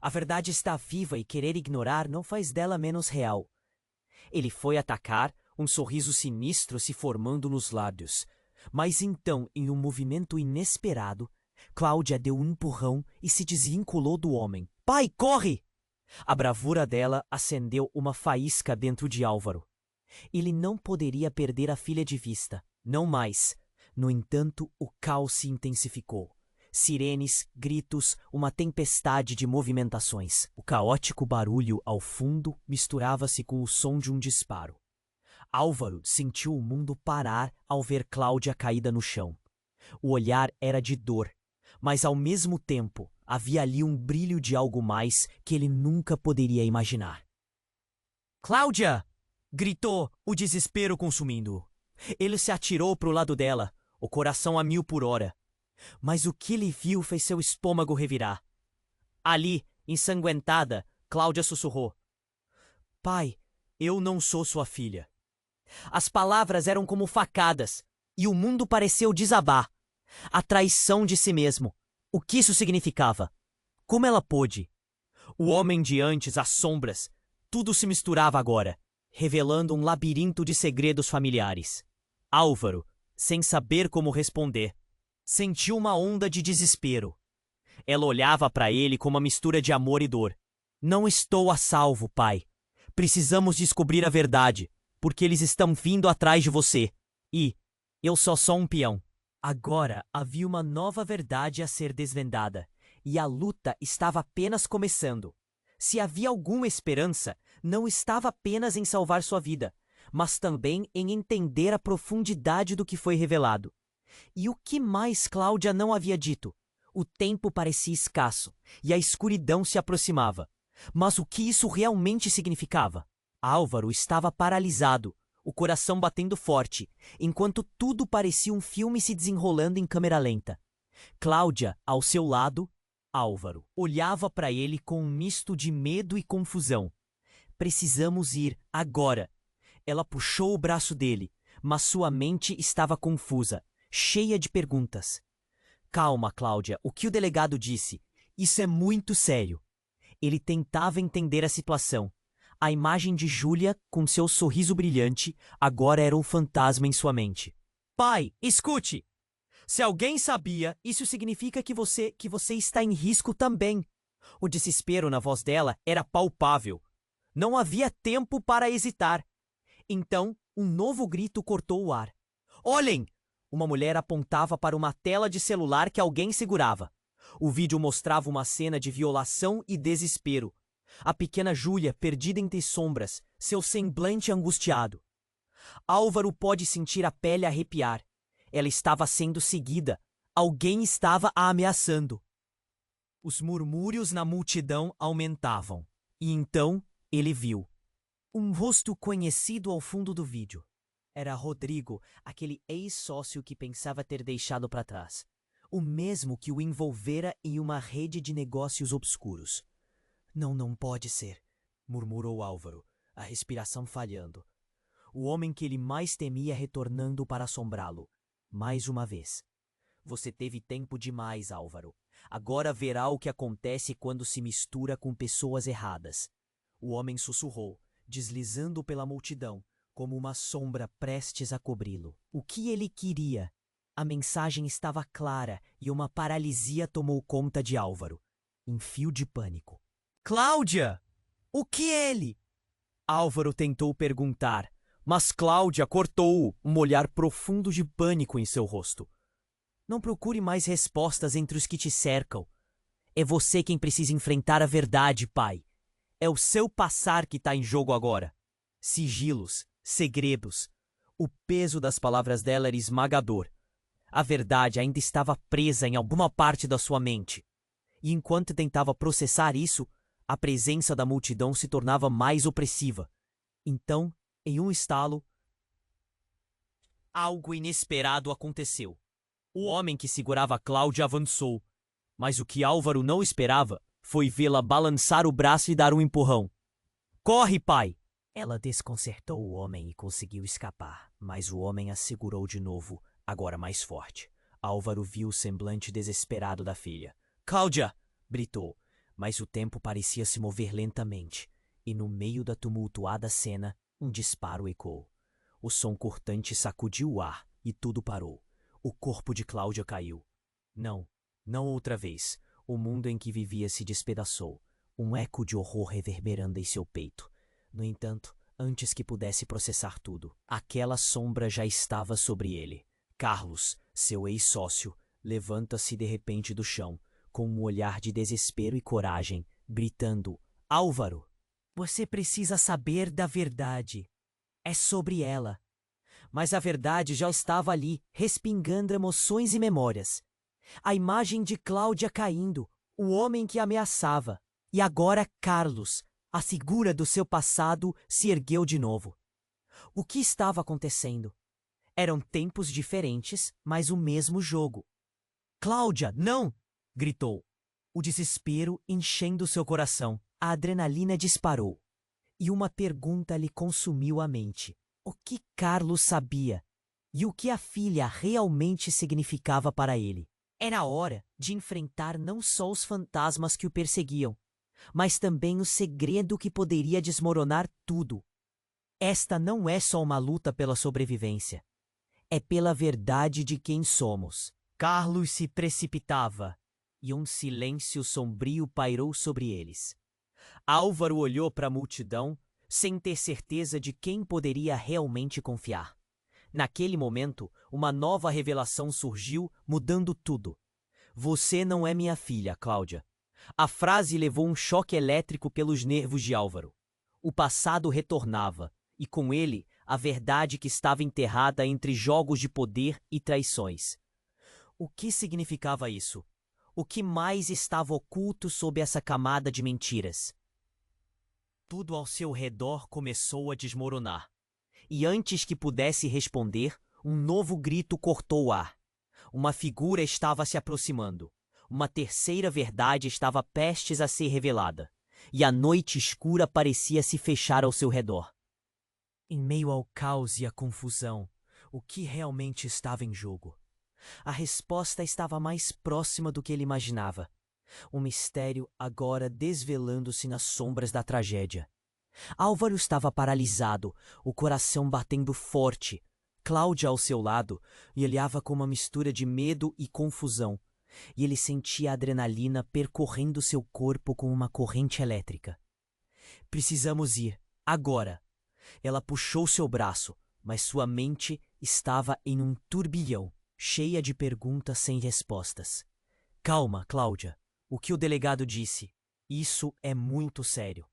A verdade está viva e querer ignorar não faz dela menos real. Ele foi atacar, um sorriso sinistro se formando nos lábios. Mas então, em um movimento inesperado, Cláudia deu um empurrão e se desvinculou do homem. Pai, corre! A bravura dela acendeu uma faísca dentro de Álvaro. Ele não poderia perder a filha de vista. Não mais. No entanto, o caos se intensificou. Sirenes, gritos, uma tempestade de movimentações. O caótico barulho ao fundo misturava-se com o som de um disparo. Álvaro sentiu o mundo parar ao ver Cláudia caída no chão. O olhar era de dor, mas ao mesmo tempo havia ali um brilho de algo mais que ele nunca poderia imaginar. Cláudia! Gritou, o desespero consumindo-o. Ele se atirou para o lado dela, o coração a 1000 por hora. Mas o que ele viu fez seu estômago revirar. Ali, ensanguentada, Cláudia sussurrou: Pai, eu não sou sua filha. As palavras eram como facadas, e o mundo pareceu desabar. A traição de si mesmo. O que isso significava? Como ela pôde? O homem de antes, as sombras, tudo se misturava agora, revelando um labirinto de segredos familiares. Álvaro, sem saber como responder, sentiu uma onda de desespero. Ela olhava para ele com uma mistura de amor e dor. Não estou a salvo, pai. Precisamos descobrir a verdade, porque eles estão vindo atrás de você. E eu só sou um peão. Agora havia uma nova verdade a ser desvendada, e a luta estava apenas começando. Se havia alguma esperança, não estava apenas em salvar sua vida, mas também em entender a profundidade do que foi revelado. E o que mais Cláudia não havia dito? O tempo parecia escasso, e a escuridão se aproximava. Mas o que isso realmente significava? Álvaro estava paralisado, o coração batendo forte, enquanto tudo parecia um filme se desenrolando em câmera lenta. Cláudia, ao seu lado, Álvaro, olhava para ele com um misto de medo e confusão. Precisamos ir, agora. Ela puxou o braço dele, mas sua mente estava confusa, cheia de perguntas. Calma, Cláudia, o que o delegado disse? Isso é muito sério. Ele tentava entender a situação. A imagem de Júlia, com seu sorriso brilhante, agora era um fantasma em sua mente. Pai, escute! Se alguém sabia, isso significa que você está em risco também. O desespero na voz dela era palpável. Não havia tempo para hesitar. Então, um novo grito cortou o ar. Olhem! Uma mulher apontava para uma tela de celular que alguém segurava. O vídeo mostrava uma cena de violação e desespero. A pequena Júlia perdida entre sombras, seu semblante angustiado. Álvaro pôde sentir a pele arrepiar. Ela estava sendo seguida. Alguém estava a ameaçando. Os murmúrios na multidão aumentavam. E então ele viu um rosto conhecido ao fundo do vídeo. Era Rodrigo, aquele ex-sócio que pensava ter deixado para trás. O mesmo que o envolvera em uma rede de negócios obscuros. Não pode ser, murmurou Álvaro, a respiração falhando. O homem que ele mais temia retornando para assombrá-lo. Mais uma vez. Você teve tempo demais, Álvaro. Agora verá o que acontece quando se mistura com pessoas erradas. O homem sussurrou, deslizando pela multidão, como uma sombra prestes a cobri-lo. O que ele queria? A mensagem estava clara e uma paralisia tomou conta de Álvaro. Um fio de pânico. Cláudia! O que é ele? Álvaro tentou perguntar, mas Cláudia cortou-o, um olhar profundo de pânico em seu rosto. Não procure mais respostas entre os que te cercam. É você quem precisa enfrentar a verdade, pai. É o seu passar que está em jogo agora. Sigilos, segredos. O peso das palavras dela era esmagador. A verdade ainda estava presa em alguma parte da sua mente. E enquanto tentava processar isso, a presença da multidão se tornava mais opressiva. Então, em um estalo, algo inesperado aconteceu. O homem que segurava Cláudia avançou, mas o que Álvaro não esperava foi vê-la balançar o braço e dar um empurrão. Corre, pai! Ela desconcertou o homem e conseguiu escapar, mas o homem a segurou de novo, agora mais forte. Álvaro viu o semblante desesperado da filha. Cláudia! Gritou, mas o tempo parecia se mover lentamente, e no meio da tumultuada cena, um disparo ecoou. O som cortante sacudiu o ar, e tudo parou. O corpo de Cláudia caiu. Não, não outra vez. O mundo em que vivia se despedaçou, um eco de horror reverberando em seu peito. No entanto, antes que pudesse processar tudo, aquela sombra já estava sobre ele. Carlos, seu ex-sócio, levanta-se de repente do chão, com um olhar de desespero e coragem, gritando: Álvaro, você precisa saber da verdade. É sobre ela. Mas a verdade já estava ali, respingando emoções e memórias. A imagem de Cláudia caindo, o homem que ameaçava. E agora Carlos, a figura do seu passado, se ergueu de novo. O que estava acontecendo? Eram tempos diferentes, mas o mesmo jogo. Cláudia, não! Gritou. O desespero enchendo seu coração. A adrenalina disparou. E uma pergunta lhe consumiu a mente. O que Carlos sabia? E o que a filha realmente significava para ele? Era hora de enfrentar não só os fantasmas que o perseguiam, mas também o segredo que poderia desmoronar tudo. Esta não é só uma luta pela sobrevivência. É pela verdade de quem somos. Carlos se precipitava, e um silêncio sombrio pairou sobre eles. Álvaro olhou para a multidão, sem ter certeza de quem poderia realmente confiar. Naquele momento, uma nova revelação surgiu, mudando tudo. Você não é minha filha, Cláudia. A frase levou um choque elétrico pelos nervos de Álvaro. O passado retornava, e com ele, a verdade que estava enterrada entre jogos de poder e traições. O que significava isso? O que mais estava oculto sob essa camada de mentiras? Tudo ao seu redor começou a desmoronar. E antes que pudesse responder, um novo grito cortou o ar. Uma figura estava se aproximando. Uma terceira verdade estava prestes a ser revelada. E a noite escura parecia se fechar ao seu redor. Em meio ao caos e à confusão, o que realmente estava em jogo? A resposta estava mais próxima do que ele imaginava. O mistério agora desvelando-se nas sombras da tragédia. Álvaro estava paralisado, o coração batendo forte. Cláudia ao seu lado e olhava com uma mistura de medo e confusão, e ele sentia a adrenalina percorrendo seu corpo como uma corrente elétrica. Precisamos ir, agora. Ela puxou seu braço, mas sua mente estava em um turbilhão, cheia de perguntas sem respostas. Calma, Cláudia. O que o delegado disse? Isso é muito sério.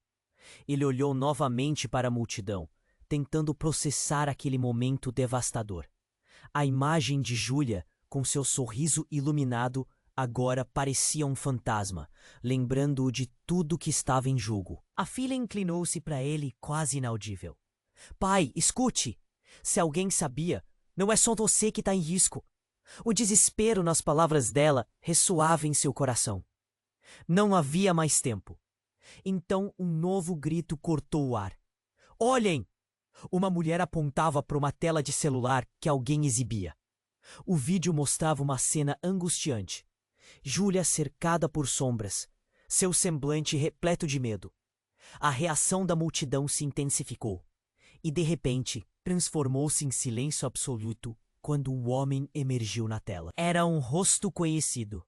Ele olhou novamente para a multidão, tentando processar aquele momento devastador. A imagem de Júlia, com seu sorriso iluminado, agora parecia um fantasma, lembrando-o de tudo que estava em jogo. A filha inclinou-se para ele, quase inaudível. Pai, escute! Se alguém sabia, não é só você que está em risco. O desespero nas palavras dela ressoava em seu coração. Não havia mais tempo. Então um novo grito cortou o ar. Olhem! Uma mulher apontava para uma tela de celular que alguém exibia. O vídeo mostrava uma cena angustiante. Júlia cercada por sombras, seu semblante repleto de medo. A reação da multidão se intensificou. E, de repente, transformou-se em silêncio absoluto quando o homem emergiu na tela. Era um rosto conhecido.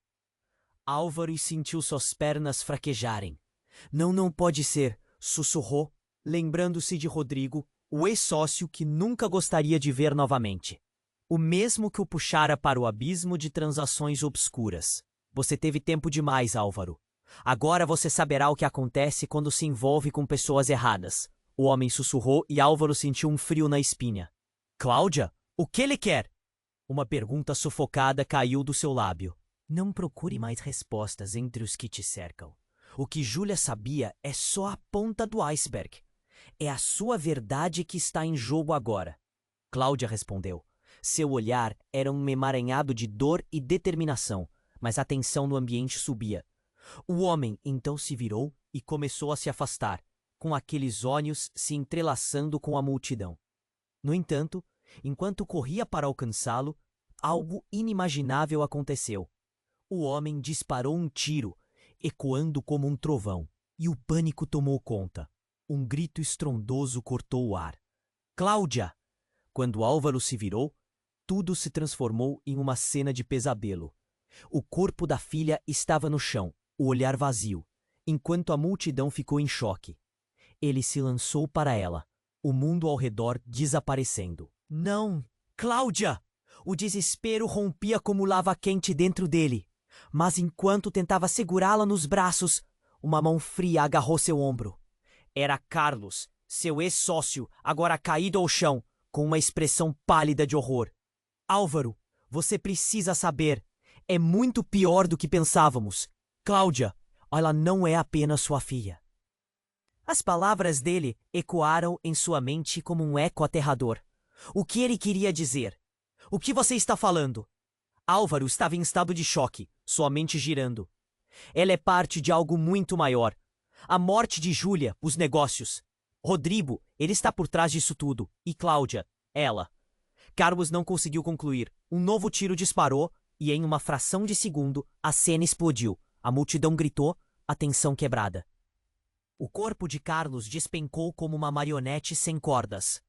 Álvaro sentiu suas pernas fraquejarem. Não pode ser, sussurrou, lembrando-se de Rodrigo, o ex-sócio que nunca gostaria de ver novamente. O mesmo que o puxara para o abismo de transações obscuras. Você teve tempo demais, Álvaro. Agora você saberá o que acontece quando se envolve com pessoas erradas. O homem sussurrou e Álvaro sentiu um frio na espinha. Cláudia, o que ele quer? Uma pergunta sufocada caiu do seu lábio. Não procure mais respostas entre os que te cercam. O que Júlia sabia é só a ponta do iceberg. É a sua verdade que está em jogo agora. Cláudia respondeu. Seu olhar era um emaranhado de dor e determinação, mas a tensão no ambiente subia. O homem então se virou e começou a se afastar, com aqueles olhos se entrelaçando com a multidão. No entanto, enquanto corria para alcançá-lo, algo inimaginável aconteceu. O homem disparou um tiro, ecoando como um trovão, e o pânico tomou conta. Um grito estrondoso cortou o ar. Cláudia! Quando Álvaro se virou, tudo se transformou em uma cena de pesadelo. O corpo da filha estava no chão, o olhar vazio, enquanto a multidão ficou em choque. Ele se lançou para ela, o mundo ao redor desaparecendo. Não! Cláudia! O desespero rompia como lava quente dentro dele. Mas enquanto tentava segurá-la nos braços, uma mão fria agarrou seu ombro. Era Carlos, seu ex-sócio, agora caído ao chão, com uma expressão pálida de horror. Álvaro, você precisa saber. É muito pior do que pensávamos. Cláudia, ela não é apenas sua filha. As palavras dele ecoaram em sua mente como um eco aterrador. O que ele queria dizer? O que você está falando? Álvaro estava em estado de choque, sua mente girando. Ela é parte de algo muito maior. A morte de Júlia, os negócios. Rodrigo, ele está por trás disso tudo. E Cláudia, ela. Carlos não conseguiu concluir. Um novo tiro disparou e, em uma fração de segundo, a cena explodiu. A multidão gritou, a tensão quebrada. O corpo de Carlos despencou como uma marionete sem cordas.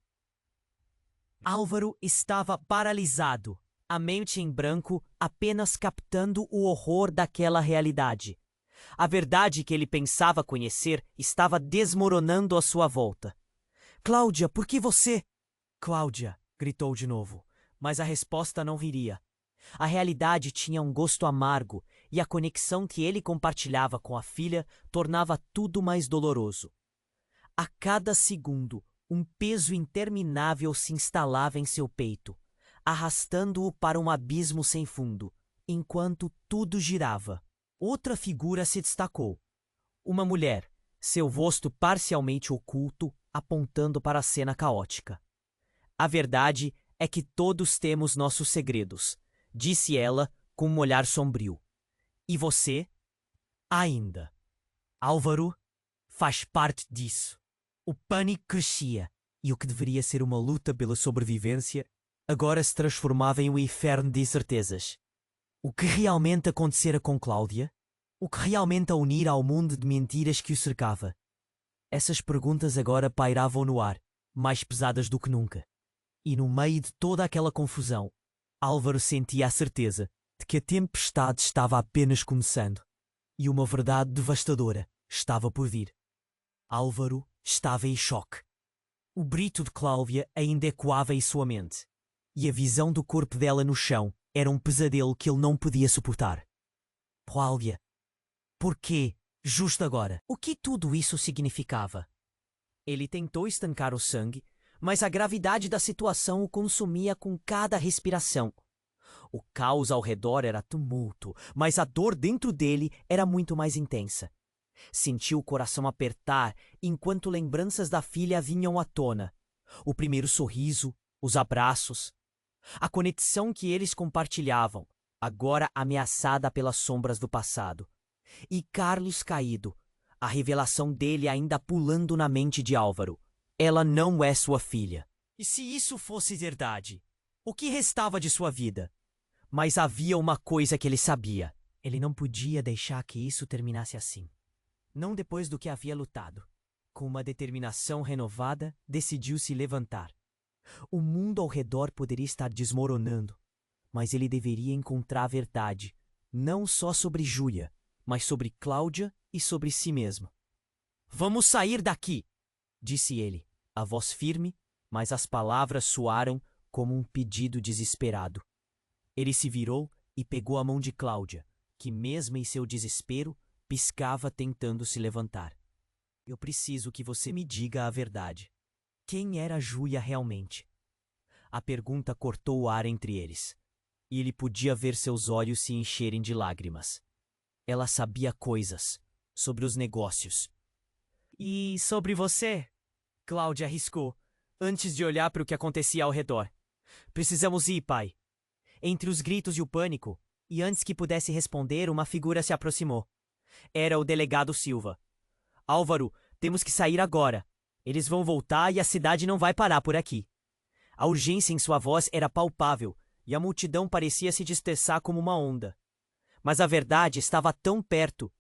Álvaro estava paralisado, a mente em branco, apenas captando o horror daquela realidade. A verdade que ele pensava conhecer estava desmoronando à sua volta. Cláudia, por que você? Cláudia, gritou de novo, mas a resposta não viria. A realidade tinha um gosto amargo e a conexão que ele compartilhava com a filha tornava tudo mais doloroso. A cada segundo, um peso interminável se instalava em seu peito, arrastando-o para um abismo sem fundo, enquanto tudo girava. Outra figura se destacou. Uma mulher, seu rosto parcialmente oculto, apontando para a cena caótica. A verdade é que todos temos nossos segredos, disse ela com um olhar sombrio. E você? Ainda. Álvaro faz parte disso. O pânico crescia, e o que deveria ser uma luta pela sobrevivência, agora se transformava em um inferno de incertezas. O que realmente acontecera com Cláudia? O que realmente a unira ao mundo de mentiras que o cercava? Essas perguntas agora pairavam no ar, mais pesadas do que nunca. E no meio de toda aquela confusão, Álvaro sentia a certeza de que a tempestade estava apenas começando e uma verdade devastadora estava por vir. Álvaro estava em choque. O grito de Cláudia ainda ecoava em sua mente, e a visão do corpo dela no chão era um pesadelo que ele não podia suportar. Cláudia, por quê? Justo agora? O que tudo isso significava? Ele tentou estancar o sangue, mas a gravidade da situação o consumia com cada respiração. O caos ao redor era tumulto, mas a dor dentro dele era muito mais intensa. Sentiu o coração apertar enquanto lembranças da filha vinham à tona. O primeiro sorriso, os abraços, a conexão que eles compartilhavam, agora ameaçada pelas sombras do passado. E Carlos caído, a revelação dele ainda pulando na mente de Álvaro. Ela não é sua filha. E se isso fosse verdade? O que restava de sua vida? Mas havia uma coisa que ele sabia. Ele não podia deixar que isso terminasse assim. Não depois do que havia lutado. Com uma determinação renovada, decidiu se levantar. O mundo ao redor poderia estar desmoronando, mas ele deveria encontrar a verdade, não só sobre Júlia, mas sobre Cláudia e sobre si mesmo. Vamos sair daqui, disse ele, a voz firme, mas as palavras soaram como um pedido desesperado. Ele se virou e pegou a mão de Cláudia, que mesmo em seu desespero, piscava tentando se levantar. Eu preciso que você me diga a verdade. Quem era Júlia realmente? A pergunta cortou o ar entre eles, e ele podia ver seus olhos se encherem de lágrimas. Ela sabia coisas sobre os negócios. E sobre você? Cláudia arriscou, antes de olhar para o que acontecia ao redor. Precisamos ir, pai. Entre os gritos e o pânico, e antes que pudesse responder, uma figura se aproximou. Era o delegado Silva. Álvaro, temos que sair agora. Eles vão voltar e a cidade não vai parar por aqui. A urgência em sua voz era palpável, e a multidão parecia se dispersar como uma onda. Mas a verdade estava tão perto.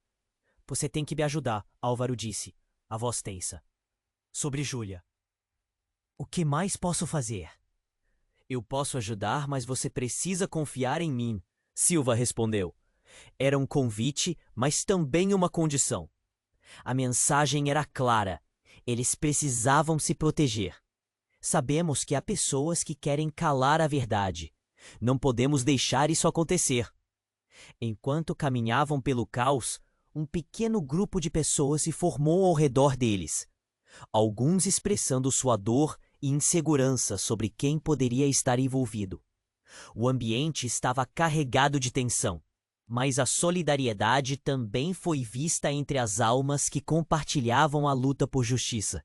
Você tem que me ajudar, Álvaro disse, a voz tensa. Sobre Júlia. O que mais posso fazer? Eu posso ajudar, mas você precisa confiar em mim, Silva respondeu. Era um convite, mas também uma condição. A mensagem era clara. Eles precisavam se proteger. Sabemos que há pessoas que querem calar a verdade. Não podemos deixar isso acontecer. Enquanto caminhavam pelo caos, um pequeno grupo de pessoas se formou ao redor deles. Alguns expressando sua dor e insegurança sobre quem poderia estar envolvido. O ambiente estava carregado de tensão, mas a solidariedade também foi vista entre as almas que compartilhavam a luta por justiça.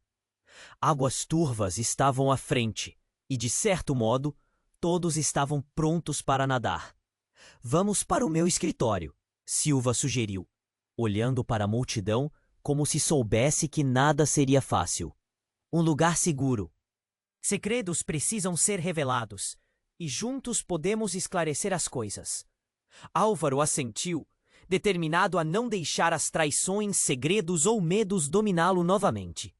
Águas turvas estavam à frente e, de certo modo, todos estavam prontos para nadar. Vamos para o meu escritório, Silva sugeriu, olhando para a multidão como se soubesse que nada seria fácil. Um lugar seguro. Segredos precisam ser revelados, e juntos podemos esclarecer as coisas. Álvaro assentiu, determinado a não deixar as traições, segredos ou medos dominá-lo novamente.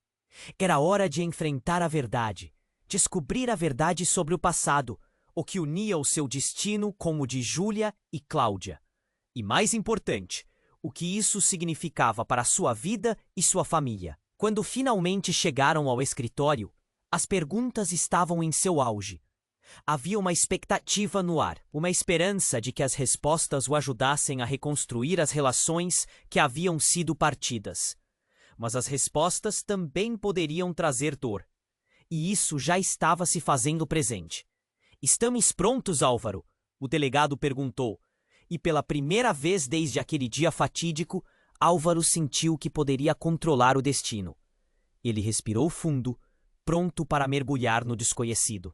Era hora de enfrentar a verdade, descobrir a verdade sobre o passado, o que unia o seu destino com o de Júlia e Cláudia. E mais importante, o que isso significava para sua vida e sua família. Quando finalmente chegaram ao escritório, as perguntas estavam em seu auge. Havia uma expectativa no ar, uma esperança de que as respostas o ajudassem a reconstruir as relações que haviam sido partidas. Mas as respostas também poderiam trazer dor. E isso já estava se fazendo presente. "Estamos prontos, Álvaro?" o delegado perguntou. E pela primeira vez desde aquele dia fatídico, Álvaro sentiu que poderia controlar o destino. Ele respirou fundo, pronto para mergulhar no desconhecido.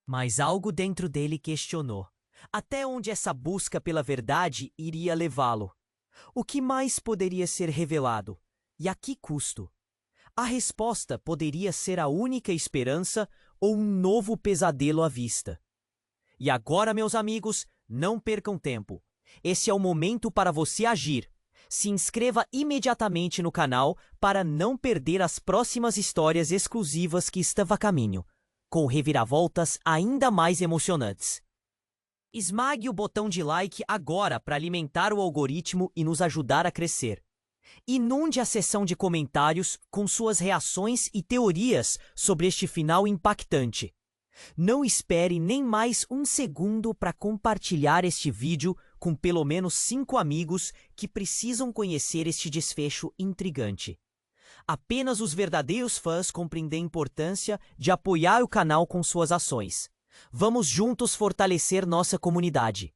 Mas algo dentro dele questionou. Até onde essa busca pela verdade iria levá-lo? O que mais poderia ser revelado? E a que custo? A resposta poderia ser a única esperança ou um novo pesadelo à vista. E agora, meus amigos, não percam tempo. Esse é o momento para você agir. Se inscreva imediatamente no canal para não perder as próximas histórias exclusivas que estão a caminho, com reviravoltas ainda mais emocionantes. Esmague o botão de like agora para alimentar o algoritmo e nos ajudar a crescer. Inunde a seção de comentários com suas reações e teorias sobre este final impactante. Não espere nem mais um segundo para compartilhar este vídeo com pelo menos 5 amigos que precisam conhecer este desfecho intrigante. Apenas os verdadeiros fãs compreendem a importância de apoiar o canal com suas ações. Vamos juntos fortalecer nossa comunidade.